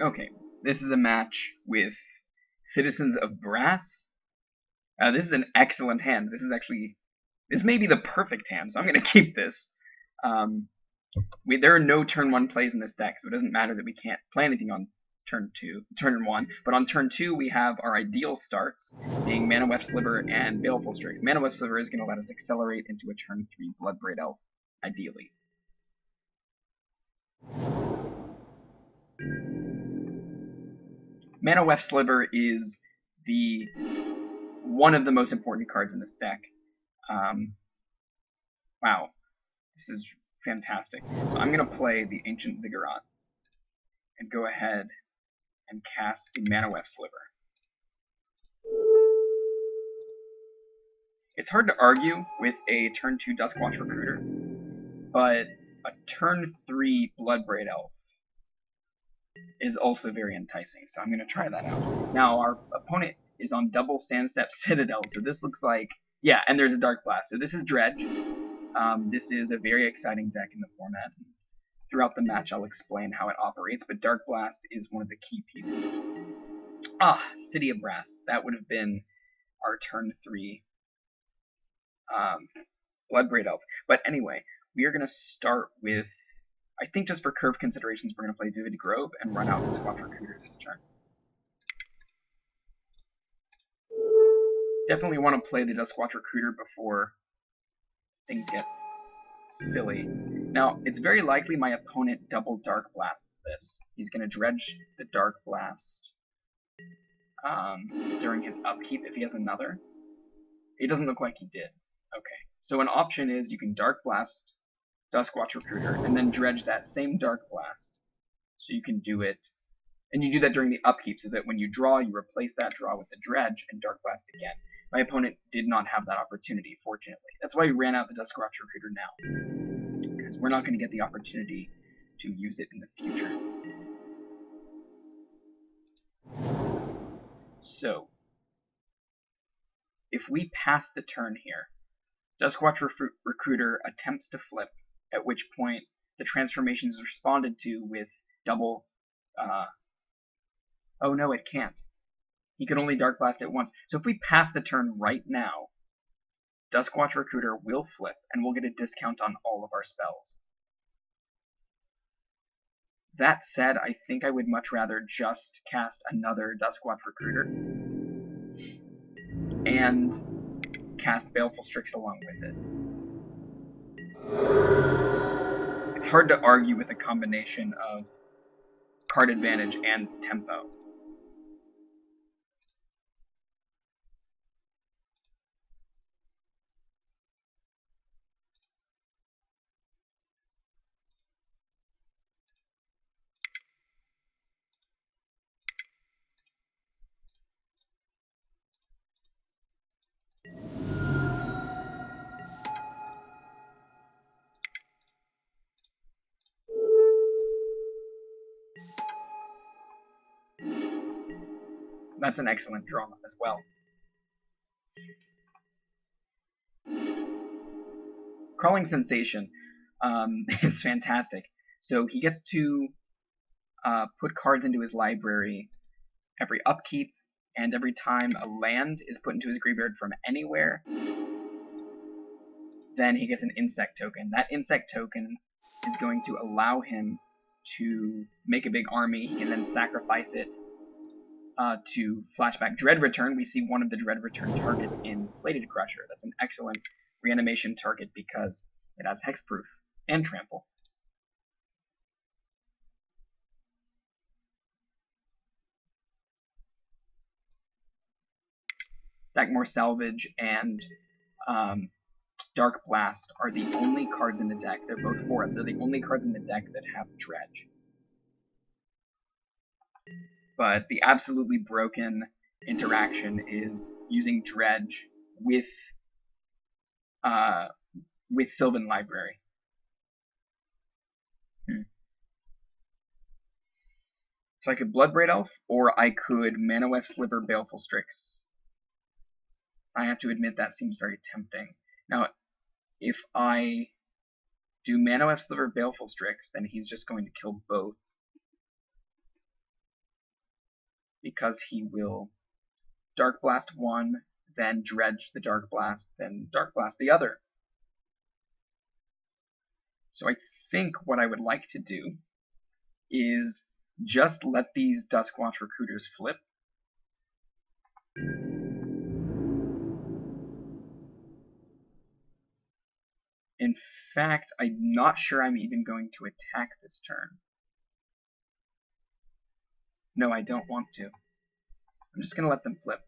Okay, this is a match with Citizens of Brass. This is an excellent hand. This may be the perfect hand, so I'm going to keep this. There are no turn 1 plays in this deck, so it doesn't matter that we can't play anything on turn 1. But on turn 2, we have our ideal starts, being Mana Weft Sliver and Baleful Strix. Mana Weft Sliver is going to let us accelerate into a turn 3 Bloodbraid Elf, ideally. Mana Weft Sliver is one of the most important cards in this deck. Wow, this is fantastic. So I'm going to play the Ancient Ziggurat and go ahead and cast the Mana Weft Sliver. It's hard to argue with a turn 2 Duskwatch Recruiter, but a turn 3 Bloodbraid Elf is also very enticing, so I'm going to try that out. Now, our opponent is on double Sandstep Citadel, so this looks like, yeah, and there's a Dark Blast. So this is Dredge. This is a very exciting deck in the format. Throughout the match, I'll explain how it operates, but Dark Blast is one of the key pieces. City of Brass. That would have been our turn 3 Bloodbraid Elf. But anyway, we are going to start with, I think just for curve considerations, we're going to play Vivid Grove and run out Duskwatch Recruiter this turn. Definitely want to play the Duskwatch Recruiter before things get silly. Now, it's very likely my opponent double Dark Blasts this. He's going to dredge the Dark Blast during his upkeep if he has another. It doesn't look like he did. Okay, so an option is you can Dark Blast Duskwatch Recruiter and then dredge that same Dark Blast. So you can do it, and you do that during the upkeep so that when you draw, you replace that draw with the dredge and Dark Blast again. My opponent did not have that opportunity, fortunately. That's why we ran out the Duskwatch Recruiter now, because we're not going to get the opportunity to use it in the future. So, if we pass the turn here, Duskwatch Recruiter attempts to flip, at which point the transformation is responded to with double... oh no, it can't. He could only Dark Blast it once. So if we pass the turn right now, Duskwatch Recruiter will flip, and we'll get a discount on all of our spells. That said, I think I would much rather just cast another Duskwatch Recruiter and cast Baleful Strix along with it. It's hard to argue with a combination of card advantage and tempo. That's an excellent draw as well. Crawling Sensation is fantastic. So he gets to put cards into his library every upkeep, and every time a land is put into his graveyard from anywhere, then he gets an insect token. That insect token is going to allow him to make a big army. He can then sacrifice it to flashback Dread Return. We see one of the Dread Return targets in Plated Crusher. That's an excellent reanimation target because it has Hexproof and Trample. Dagmor Salvage and Dark Blast are the only cards in the deck. They're both 4s. They're the only cards in the deck that have Dredge. But the absolutely broken interaction is using Dredge with Sylvan Library. So I could Bloodbraid Elf, or I could Mana Weft Sliver Baleful Strix. I have to admit that seems very tempting. Now, if I do Mana Weft Sliver Baleful Strix, then he's just going to kill both because he will Dark Blast one, then Dredge the Dark Blast, then Dark Blast the other. So I think what I would like to do is just let these Duskwatch Recruiters flip. In fact, I'm not sure I'm even going to attack this turn. No, I don't want to. I'm just going to let them flip.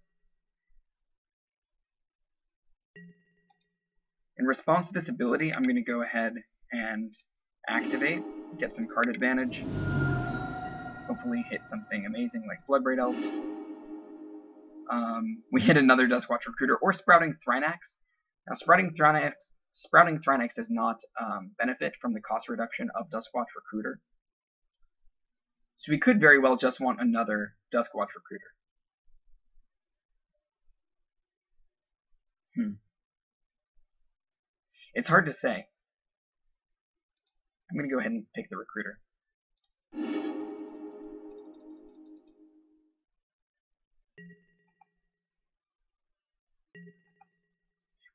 In response to this ability, I'm going to go ahead and activate, get some card advantage, hopefully hit something amazing like Bloodbraid Elf. We hit another Duskwatch Recruiter or Sprouting Thrynax. Now, Sprouting Thrynax does not benefit from the cost reduction of Duskwatch Recruiter. So we could very well just want another Duskwatch Recruiter. It's hard to say. I'm going to go ahead and pick the Recruiter.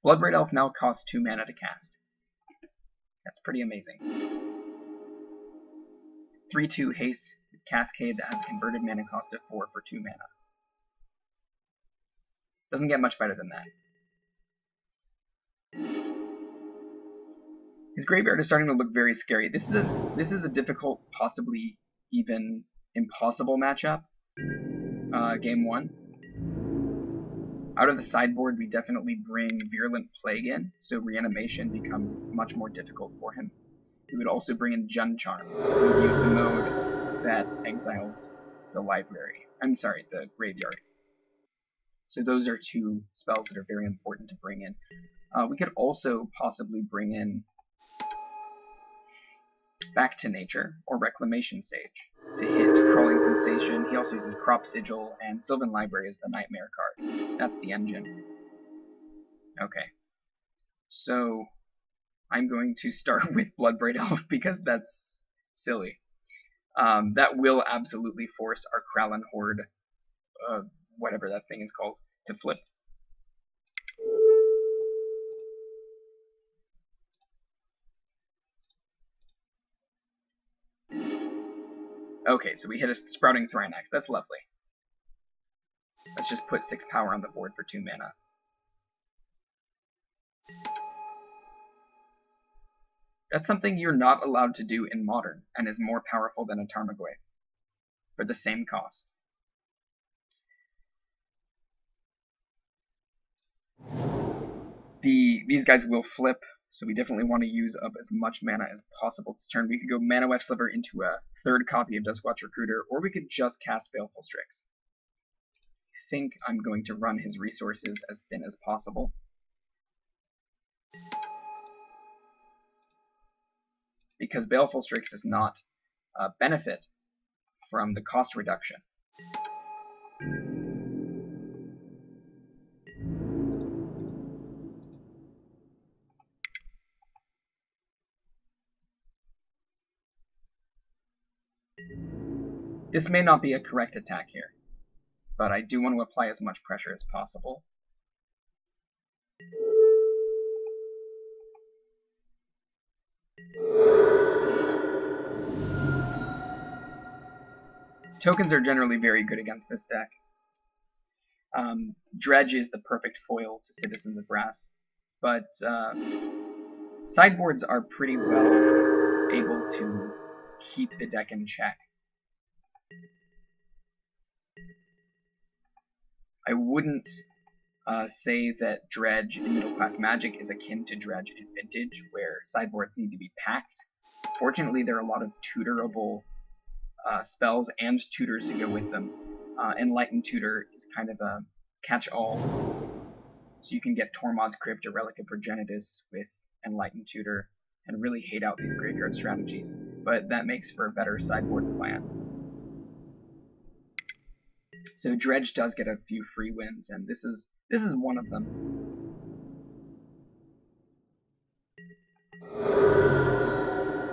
Bloodbraid Elf now costs 2 mana to cast. That's pretty amazing. 3/2 haste Cascade that has converted mana cost of 4 for 2 mana. Doesn't get much better than that. His graveyard is starting to look very scary. This is a difficult, possibly even impossible matchup. Game 1. Out of the sideboard, we definitely bring Virulent Plague in, so Reanimation becomes much more difficult for him. We would also bring in Jund Charm. We would use the mode that exiles the library. I'm sorry, the graveyard. So those are 2 spells that are very important to bring in. We could also possibly bring in Back to Nature or Reclamation Sage to hit Crawling Sensation. He also uses Crop Sigil, and Sylvan Library is the Nightmare card. That's the engine. Okay. So I'm going to start with Bloodbraid Elf because that's silly. That will absolutely force our Kralin Horde, whatever that thing is called, to flip. Okay, so we hit a Sprouting Thrynax. That's lovely. Let's just put 6 power on the board for 2 mana. That's something you're not allowed to do in Modern, and is more powerful than a Tarmogoyf, for the same cost. These guys will flip, so we definitely want to use up as much mana as possible this turn. We could go Mana Weft Sliver into a 3rd copy of Duskwatch Recruiter, or we could just cast Baleful Strix. I think I'm going to run his resources as thin as possible. Because Baleful Strix does not benefit from the cost reduction. This may not be a correct attack here, but I do want to apply as much pressure as possible. Tokens are generally very good against this deck. Dredge is the perfect foil to Citizens of Brass, but sideboards are pretty well able to keep the deck in check. I wouldn't say that Dredge in Middle Class Magic is akin to Dredge in Vintage, where sideboards need to be packed. Fortunately, there are a lot of tutorable spells and tutors to go with them. Enlightened Tutor is kind of a catch-all, so you can get Tormod's Crypt or Relic of Progenitus with Enlightened Tutor and really hate out these graveyard strategies, but that makes for a better sideboard plan. So Dredge does get a few free wins, and this is one of them.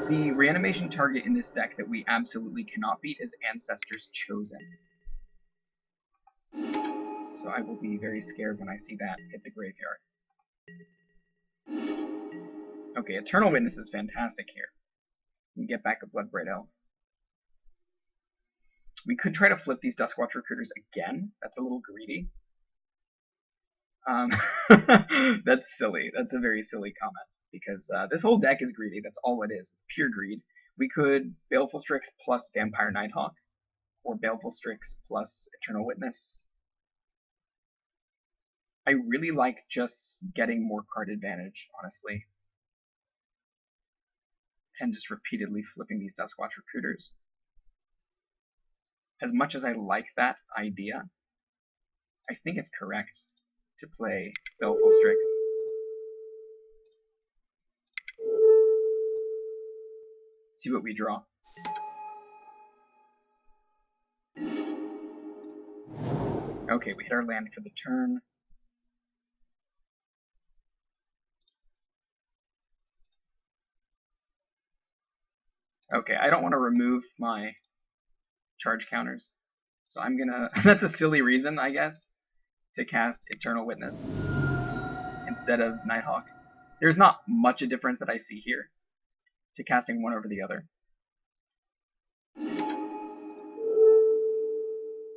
The reanimation target in this deck that we absolutely cannot beat is Ancestors Chosen. So I will be very scared when I see that hit the graveyard. Okay, Eternal Witness is fantastic here. We can get back a Bloodbraid Elf. We could try to flip these Duskwatch Recruiters again. That's a little greedy. That's silly. That's a very silly comment. Because this whole deck is greedy. That's all it is. It's pure greed. We could Baleful Strix plus Vampire Nighthawk. Or Baleful Strix plus Eternal Witness. I really like just getting more card advantage, honestly. And just repeatedly flipping these Duskwatch Recruiters. As much as I like that idea, I think it's correct to play Baleful Strix. See what we draw. Okay, we hit our land for the turn. Okay, I don't want to remove my charge counters, so I'm gonna, that's a silly reason, I guess, to cast Eternal Witness instead of Nighthawk. There's not much a difference that I see here to casting one over the other.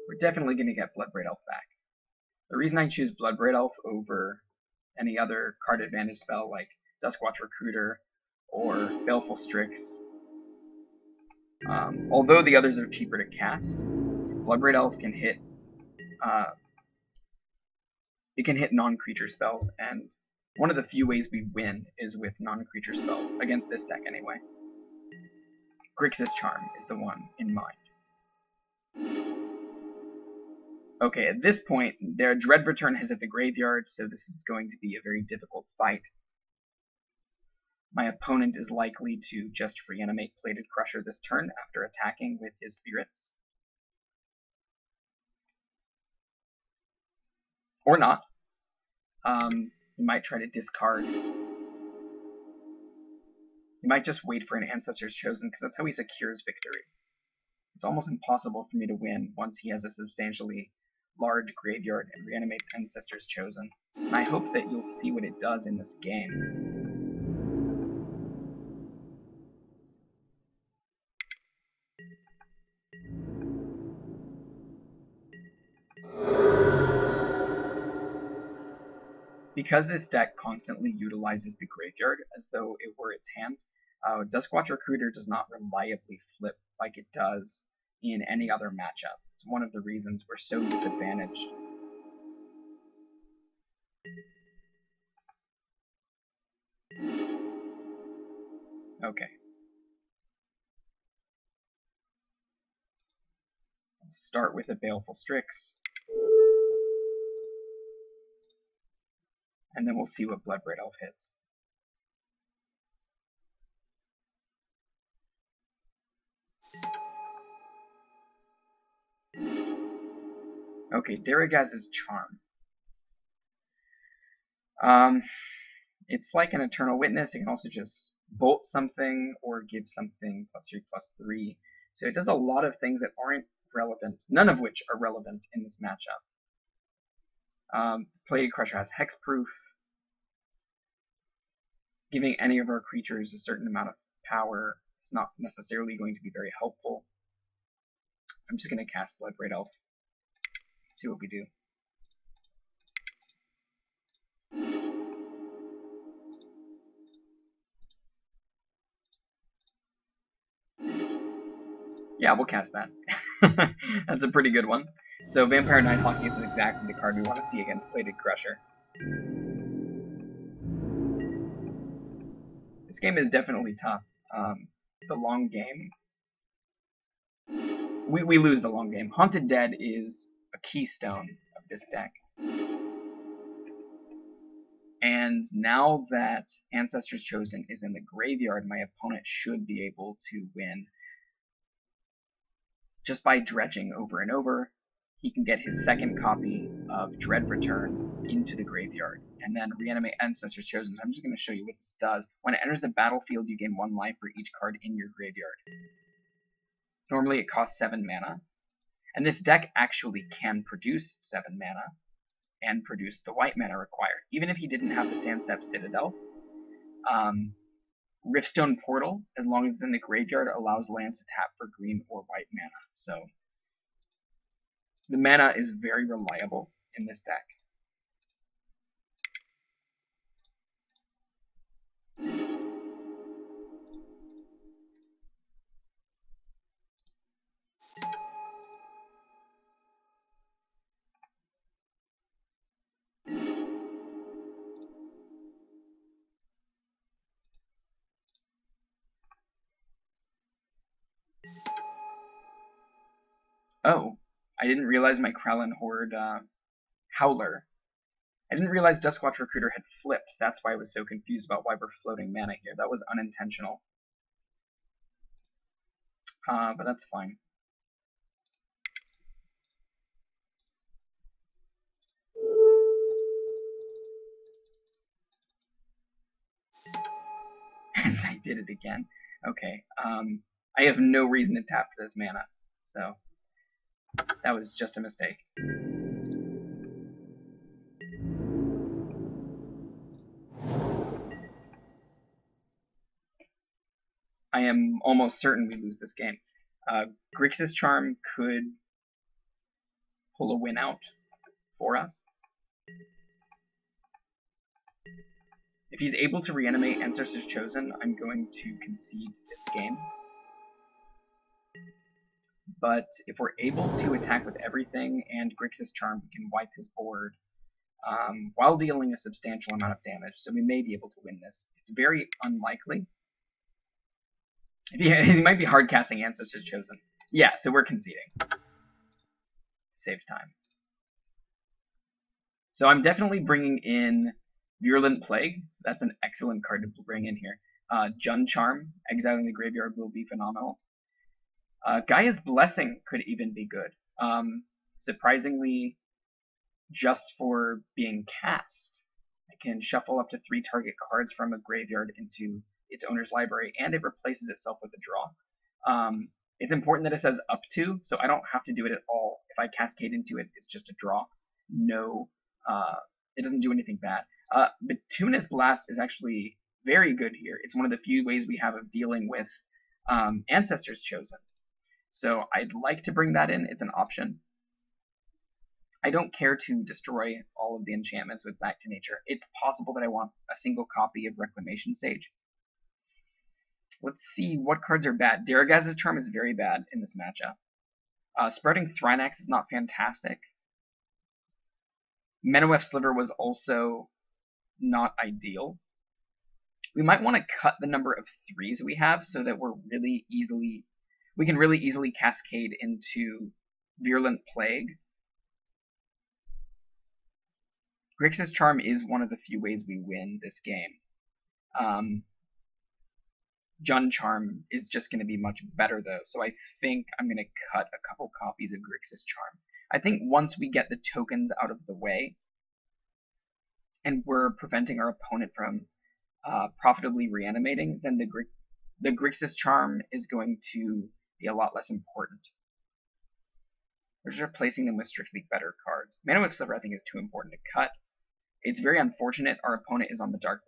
We're definitely going to get Bloodbraid Elf back. The reason I choose Bloodbraid Elf over any other card advantage spell like Duskwatch Recruiter or Baleful Strix, although the others are cheaper to cast, Bloodbraid Elf can hit it can hit non-creature spells, and one of the few ways we win is with non-creature spells, against this deck anyway. Grixis Charm is the one in mind. Okay, at this point, their Dread Return has hit the graveyard, so this is going to be a very difficult fight. My opponent is likely to just reanimate Plated Crusher this turn after attacking with his spirits. Or not. He might try to discard. He might just wait for an Ancestor's Chosen, because that's how he secures victory. It's almost impossible for me to win once he has a substantially large graveyard and reanimates Ancestor's Chosen. And I hope that you'll see what it does in this game. Because this deck constantly utilizes the graveyard as though it were its hand, Duskwatch Recruiter does not reliably flip like it does in any other matchup. It's one of the reasons we're so disadvantaged. Okay. I'll start with a Baleful Strix. And then we'll see what Bloodbraid Elf hits. Okay, Daragaz's Charm. It's like an Eternal Witness. It can also just bolt something or give something +3/+3. So it does a lot of things that aren't relevant, none of which are relevant in this matchup. Plated Crusher has Hexproof. Giving any of our creatures a certain amount of power is not necessarily going to be very helpful. I'm just going to cast Bloodbraid Elf. See what we do. Yeah, we'll cast that. That's a pretty good one. So Vampire Nighthawk is exactly the card we want to see against Plated Crusher. This game is definitely tough. The long game. We lose the long game. Haunted Dead is a keystone of this deck. And now that Ancestor's Chosen is in the graveyard, my opponent should be able to win. Just by dredging over and over, he can get his second copy of Dread Return into the graveyard, and then reanimate Ancestor's Chosen. I'm just going to show you what this does. When it enters the battlefield, you gain 1 life for each card in your graveyard. Normally it costs 7 mana, and this deck actually can produce 7 mana, and produce the white mana required. Even if he didn't have the Sandstep Citadel, Riftstone Portal, as long as it's in the graveyard, allows lands to tap for green or white mana. So the mana is very reliable in this deck. Oh, I didn't realize my Krellin Horde Howler. I didn't realize Duskwatch Recruiter had flipped. That's why I was so confused about why we're floating mana here. That was unintentional. But that's fine. And I did it again. Okay. I have no reason to tap for this mana. So that was just a mistake. I am almost certain we lose this game. Grixis Charm could pull a win out for us. If he's able to reanimate Ancestors Chosen, I'm going to concede this game. But if we're able to attack with everything and Grixis Charm, we can wipe his board while dealing a substantial amount of damage, so we may be able to win this. It's very unlikely. He might be hard casting Ancestors Chosen. Yeah, so we're conceding. Save time. So I'm definitely bringing in Virulent Plague. That's an excellent card to bring in here. Jund Charm, exiling the graveyard, will be phenomenal. Gaia's Blessing could even be good. Surprisingly, just for being cast, I can shuffle up to 3 target cards from a graveyard into its owner's library, and it replaces itself with a draw. It's important that it says up to, so I don't have to do it at all. If I cascade into it, it's just a draw. No, it doesn't do anything bad. Bituminous Blast is actually very good here. It's one of the few ways we have of dealing with Ancestors Chosen. So I'd like to bring that in. It's an option. I don't care to destroy all of the enchantments with Back to Nature. It's possible that I want a single copy of Reclamation Sage. Let's see what cards are bad. Daragaz's Charm is very bad in this matchup. Sprouting Thrynax is not fantastic. Menoweth Sliver was also not ideal. We might want to cut the number of 3s we have so that we can really easily cascade into Virulent Plague. Grixis Charm is one of the few ways we win this game. Jund Charm is just going to be much better though, so I think I'm going to cut a couple copies of Grixis Charm. I think once we get the tokens out of the way, and we're preventing our opponent from profitably reanimating, then the Grixis Charm is going to be a lot less important. We're just replacing them with strictly better cards. Menoweth Sliver I think is too important to cut. It's very unfortunate our opponent is on the Dark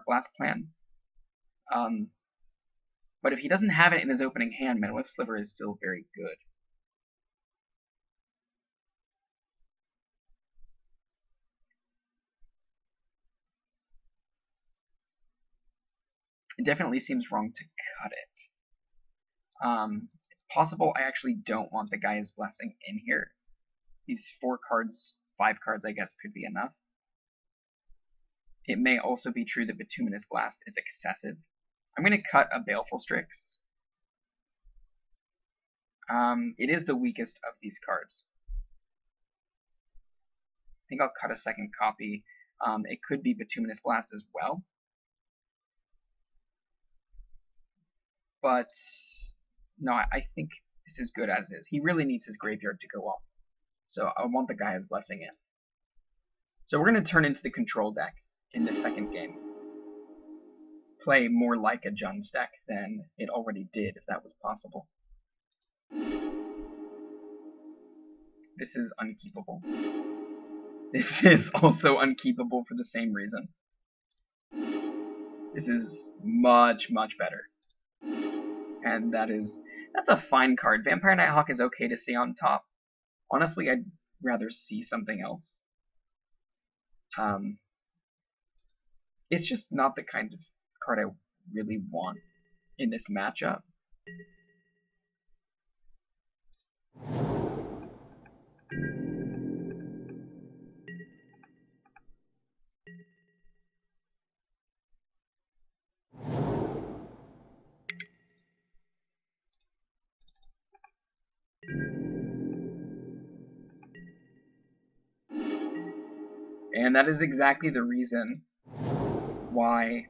Blast plan. But if he doesn't have it in his opening hand, Menoweth Sliver is still very good. It definitely seems wrong to cut it. It's possible I actually don't want the Gaia's Blessing in here. These 4 cards, 5 cards I guess could be enough. It may also be true that Bituminous Blast is excessive. I'm going to cut a Baleful Strix. It is the weakest of these cards. I think I'll cut a second copy. It could be Bituminous Blast as well. But no, I think this is good as is. He really needs his graveyard to go off. So I want the Gaia's Blessing in. So we're going to turn into the control deck in the second game. Play more like a Jund deck than it already did, if that was possible. This is unkeepable. This is also unkeepable for the same reason. This is much, much better. And that's a fine card. Vampire Nighthawk is okay to see on top. Honestly, I'd rather see something else. It's just not the kind of card I really want in this matchup. And that is exactly the reason why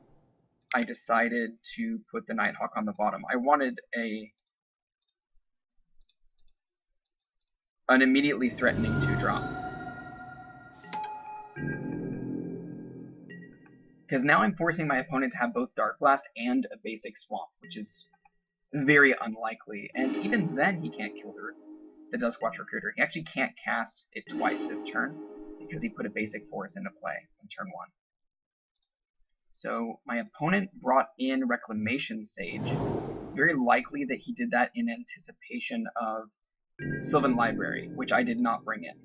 I decided to put the Nighthawk on the bottom. I wanted an immediately threatening 2-drop. Because now I'm forcing my opponent to have both Dark Blast and a basic Swamp, which is very unlikely. And even then, he can't kill the Duskwatch Recruiter. He actually can't cast it twice this turn, because he put a basic force into play in turn 1. So my opponent brought in Reclamation Sage. It's very likely that he did that in anticipation of Sylvan Library, which I did not bring in.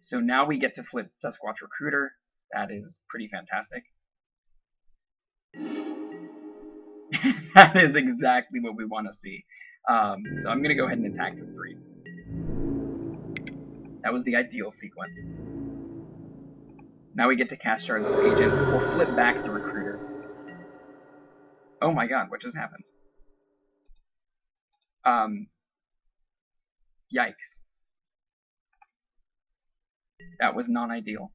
So now we get to flip Duskwatch Recruiter. That is pretty fantastic. That is exactly what we want to see. So I'm going to go ahead and attack for 3. That was the ideal sequence. Now we get to cast Shardless Agent, or flip back the Recruiter. Oh my god, what just happened? Yikes. That was non-ideal.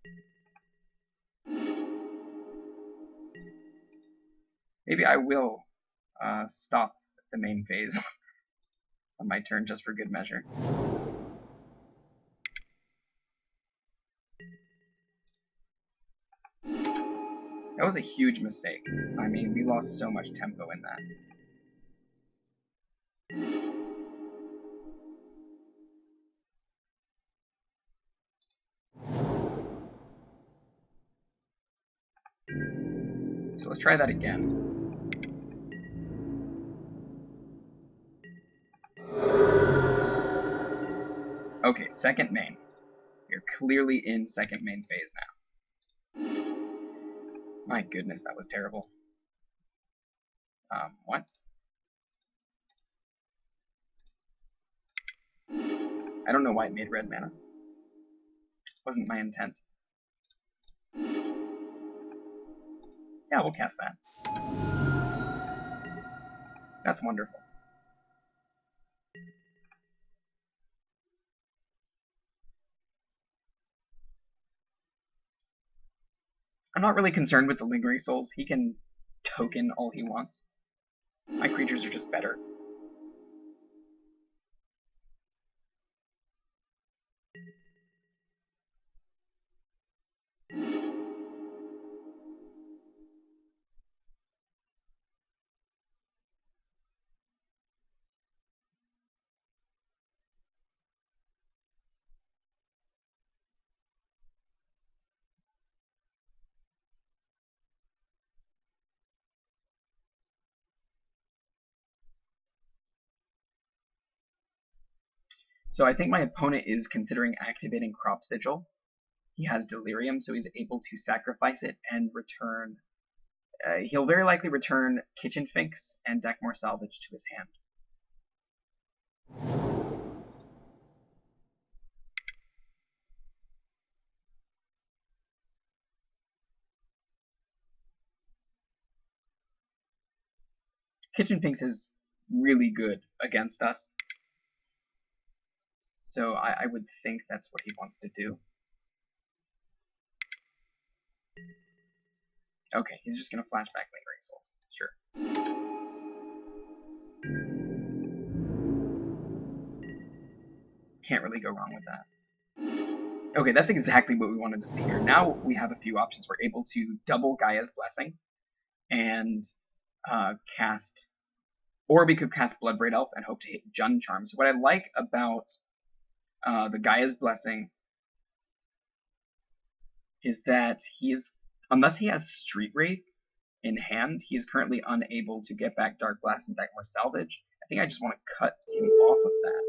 Maybe I will stop the main phase on my turn just for good measure. That was a huge mistake. I mean, we lost so much tempo in that. So let's try that again. Okay, second main. We're clearly in second main phase now. My goodness, that was terrible. What? I don't know why it made red mana. Wasn't my intent. Yeah, we'll cast that. That's wonderful. I'm not really concerned with the Lingering Souls. He can token all he wants. My creatures are just better. So I think my opponent is considering activating Crop Sigil. He has Delirium, so he's able to sacrifice it and return. He'll very likely return Kitchen Finks and Deckmore Salvage to his hand. Kitchen Finks is really good against us. So I would think that's what he wants to do. Okay, he's just going to flashback Lingering Souls. Sure. Can't really go wrong with that. Okay, that's exactly what we wanted to see here. Now we have a few options. We're able to double Gaia's Blessing and cast... Or we could cast Bloodbraid Elf and hope to hit Jund Charm. So what I like about the Gaia's Blessing is that unless he has Street Wraith in hand, he's currently unable to get back Dark Blast and deck more Salvage. I think I just want to cut him off of that.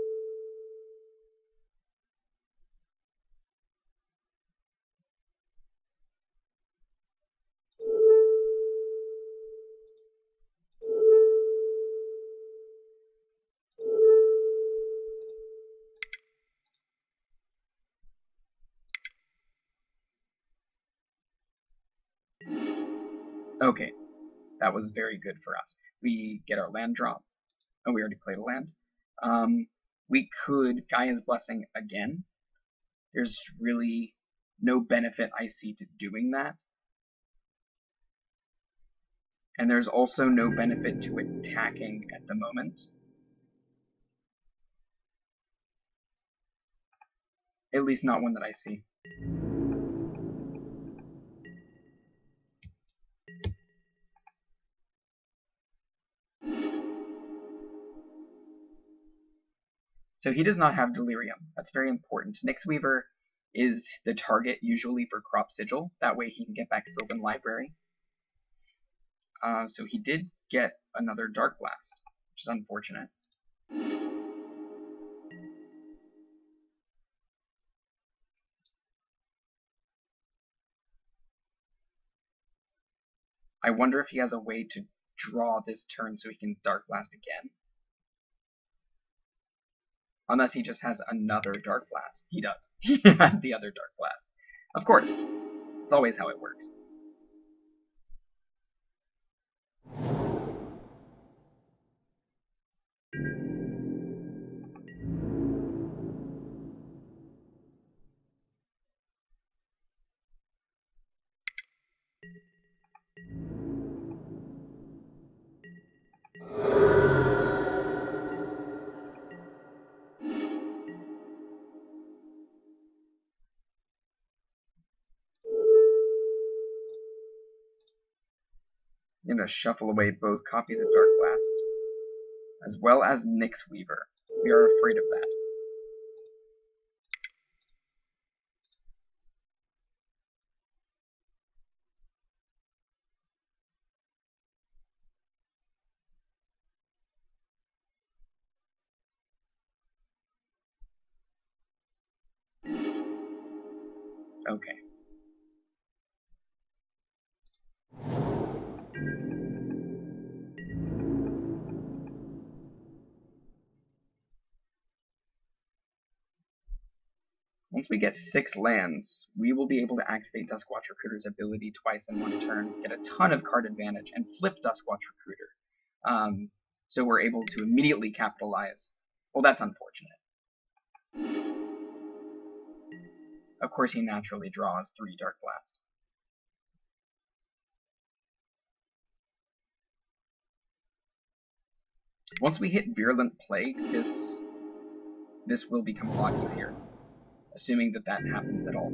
Okay, that was very good for us. We get our land drop. Oh, we already played a land. We could Gaia's Blessing again. There's really no benefit I see to doing that. And there's also no benefit to attacking at the moment. At least not one that I see. So he does not have Delirium. That's very important. Nyx Weaver is the target usually for Crop Sigil. That way he can get back Sylvan Library. So he did get another Dark Blast, which is unfortunate. I wonder if he has a way to draw this turn so he can Dark Blast again. Unless he just has another Dark Blast. He does. He has the other Dark Blast. Of course. It's always how it works. I'm going to shuffle away both copies of Dark Blast, as well as Nyx Weaver. We are afraid of that. Okay. Once we get 6 lands, we will be able to activate Duskwatch Recruiter's ability twice in one turn, get a ton of card advantage, and flip Duskwatch Recruiter. So we're able to immediately capitalize. Well, that's unfortunate. Of course, he naturally draws 3 Dark Blast. Once we hit Virulent Plague, this will become a lot easier, assuming that that happens at all.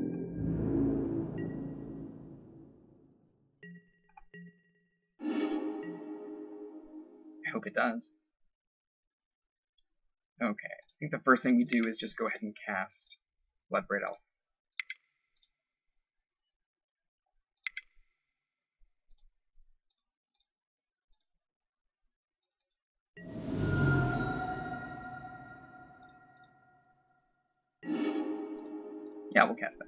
I hope it does. Okay, I think the first thing we do is just go ahead and cast Bloodbraid Elf. Yeah, we'll cast that.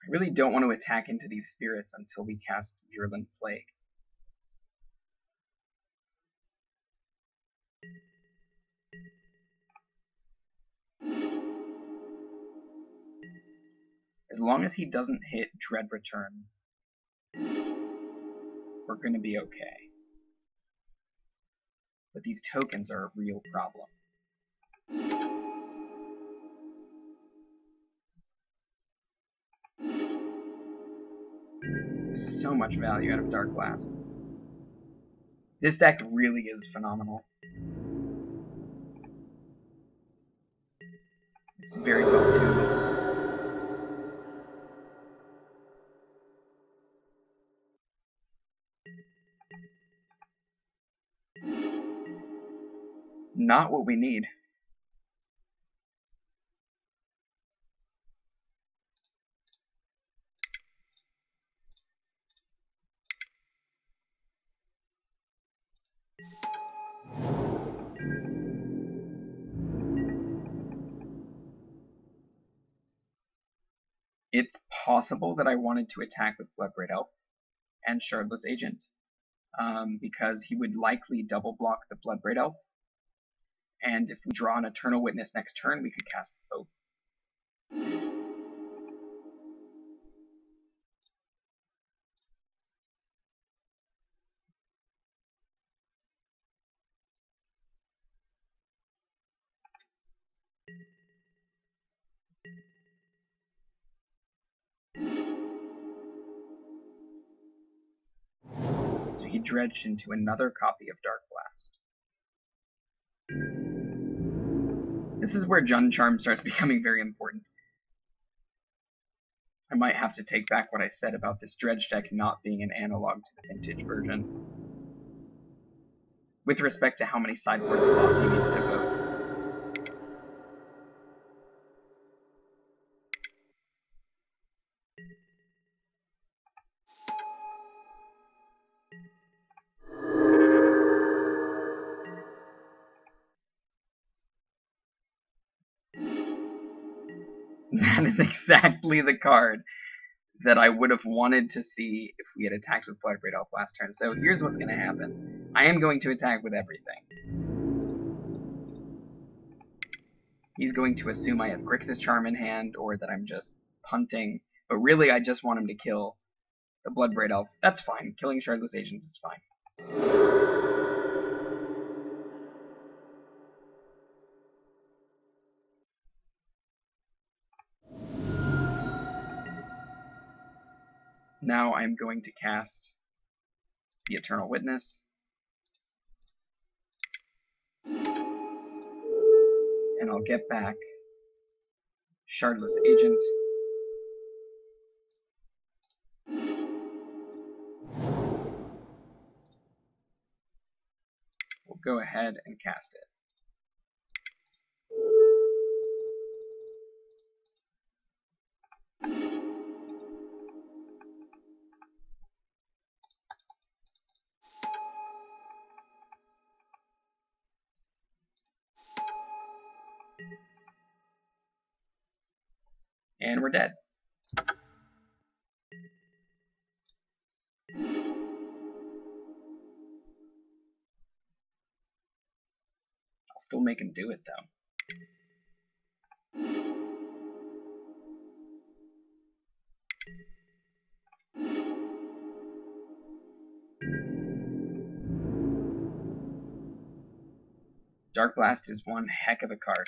I really don't want to attack into these spirits until we cast Virulent Plague. As long as he doesn't hit Dread Return, we're going to be okay. But these tokens are a real problem. So much value out of Dark Blast. This deck really is phenomenal. It's very well tuned. Not what we need. It's possible that I wanted to attack with Bloodbraid Elf and Shardless Agent, because he would likely double block the Bloodbraid Elf, and if we draw an Eternal Witness next turn, we could cast both. So he dredged into another copy of Dark Blast. This is where Jund Charm starts becoming very important. I might have to take back what I said about this dredge deck not being an analog to the vintage version, with respect to how many sideboard slots you need to devote. That is exactly the card that I would have wanted to see if we had attacked with Bloodbraid Elf last turn. So here's what's going to happen. I am going to attack with everything. He's going to assume I have Grixis Charm in hand, or that I'm just punting. But really, I just want him to kill the Bloodbraid Elf. That's fine. Killing Shardless Agents is fine. Now I'm going to cast the Eternal Witness. And I'll get back Shardless Agent. We'll go ahead and cast it. And we're dead. I'll still make him do it, though. Dark Blast is one heck of a card.